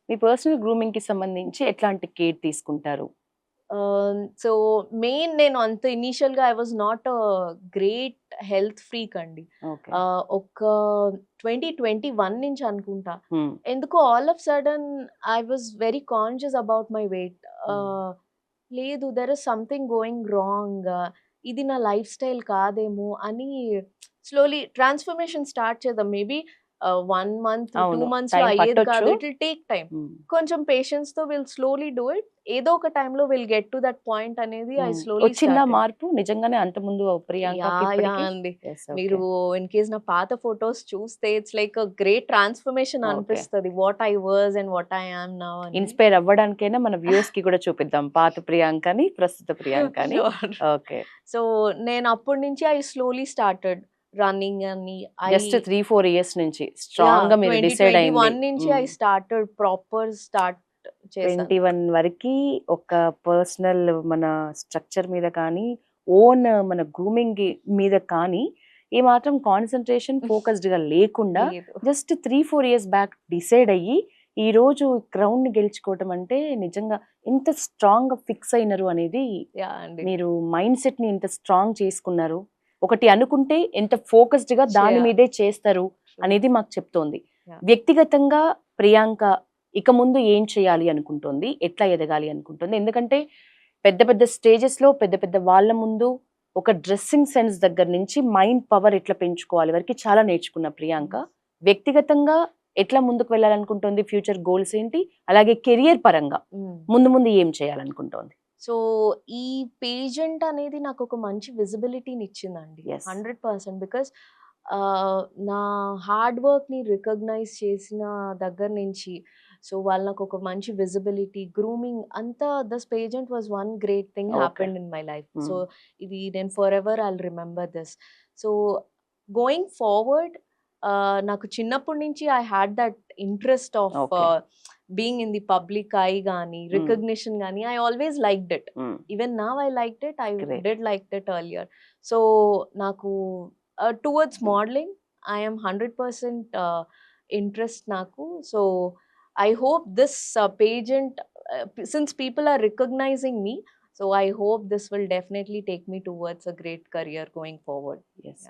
మీ personal గ్రూమింగ్‌కి సంబంధించి ఎట్లాంటి care తీసుకుంటారు? సో, నేను అంత ఇనీషియల్‌గా I was not great health freak అండి. ఓకే. ఒక 2021 నుంచి అనుకుంటా. హ్మ్. ఎందుకో all of sudden I was very conscious about my weight. Hmm. Ah, లేదు, there is something going wrong. ఇది నా లైఫ్ స్టైల్ కాదేమో అని స్లోలీ ట్రాన్స్‌ఫర్మేషన్ స్టార్ట్ చేద్దాం. మేబీ 1 మంత్, 2 అవును. మంత్స్‌లో టైం అయ్యేది పట్టొచ్చు. కాదు. It will take time. Hmm. కొంచెం పేషెన్స్‌తో విల్ స్లోలీ డూ ఇట్. ఏదో ఒక టైమ్‌లో will get to that point అనేది ఐ హ్మ్. స్లోలీ వచ్చిందా స్టార్టెడ్. మార్పు నిజంగానే అంతకుముందు ప్రియాంకకి యాహ్! ఇప్పటికి? అండి. యెస్. ఓకే. మీరు ఇన్ కేస్ నా పాత ఫోటోస్ చూస్తే it's like a great transformation okay. అనిపిస్తది. What I was and what I am now అని. ఇన్‌స్పైర్ అవ్వడానికైనా మన వ్యూయర్స్‌కి కూడా చూపిద్దాం. పాత ప్రియాంకని, ప్రస్తుత ప్రియాంకని. షూర్. ఓకే. సో, నేను అప్పటి నుంచి ఐ స్లోలీ స్టార్టెడ్ రన్నింగ్ అని. ఐ జస్ట్ 3, 4 ఇయర్స్ నుంచి యాహ్! స్ట్రాంగ్‌గా మీరు డిసైడ్ అయింది. 2021 నుంచి హ్మ్. ఐ స్టార్టెడ్ ప్రాపర్ స్టార్ట్ చేశాను. 21 వరకి ఒక పర్సనల్ మన స్ట్రక్చర్ మీద కానీ, ఓన్ మన గ్రూమింగ్ మీద కానీ, ఏమాత్రం కాన్సంట్రేషన్ ఫోకస్డ్‌గా లేకుండా లేదు. జస్ట్ 3, 4 ఇయర్స్ బ్యాక్ డిసైడ్ అయ్యి, ఈరోజు క్రౌన్‌ని గెలుచుకోవటం అంటే నిజంగా ఎంత స్ట్రాంగ్‌గా ఫిక్స్ అయినరు అనేది యాహ్! అండి. మీరు మైండ్ సెట్‌ని ఇంత స్ట్రాంగ్ చేసుకున్నారు. ఒకటి అనుకుంటే ఎంత ఫోకస్డ్‌గా దాని మీదే చేస్తారు ట్రూ. అనేది మాకు చెప్తోంది. యాహ్! వ్యక్తిగతంగా ప్రియాంక ఇక ముందు ఏం చేయాలి అనుకుంటోంది? ఎట్లా ఎదగాలి అనుకుంటుంది? ఎందుకంటే పెద్ద పెద్ద స్టేజెస్‌లో పెద్ద పెద్ద వాళ్ళ ముందు ఒక డ్రెస్సింగ్ సెన్స్ దగ్గర నుంచి మైండ్ పవర్ ఎట్లా పెంచుకోవాలి వరకి చాలా నేర్చుకున్న ప్రియాంక. వ్యక్తిగతంగా ఎట్లా ముందుకు వెళ్ళాలనుకుంటోంది? ఫ్యూచర్ గోల్స్ ఏంటి? అలాగే కెరియర్ పరంగా హ్మ్. ముందు ముందు ఏం చేయాలనుకుంటోంది? సో, ఈ పేజెంట్ అనేది నాకొక మంచి విజిబిలిటీనిచ్చిందండి. యెస్. 100% బికాస్ నా హార్డ్ వర్క్‌ని రికగ్నైజ్ చేసిన దగ్గర నుంచి, సో, వాళ్ళు నాకొక మంచి విజిబిలిటీ, గ్రూమింగ్ అంతా this pageant was one great thing okay. Happened in my life. So, hmm. ఇది నేను forever I'll remember this. So, going forward నాకు చిన్నప్పటి నుంచి I had that interest of okay. Being in the public I గాని, hmm. Recognition గాని, I always liked it. Hmm. Even now I liked it. I great. did liked it earlier. So, నాకు towards modeling, I am 100% interest నాకు. So, I hope this pageant, since people are recognizing me, so I hope this will definitely take me towards a great career going forward. Yes.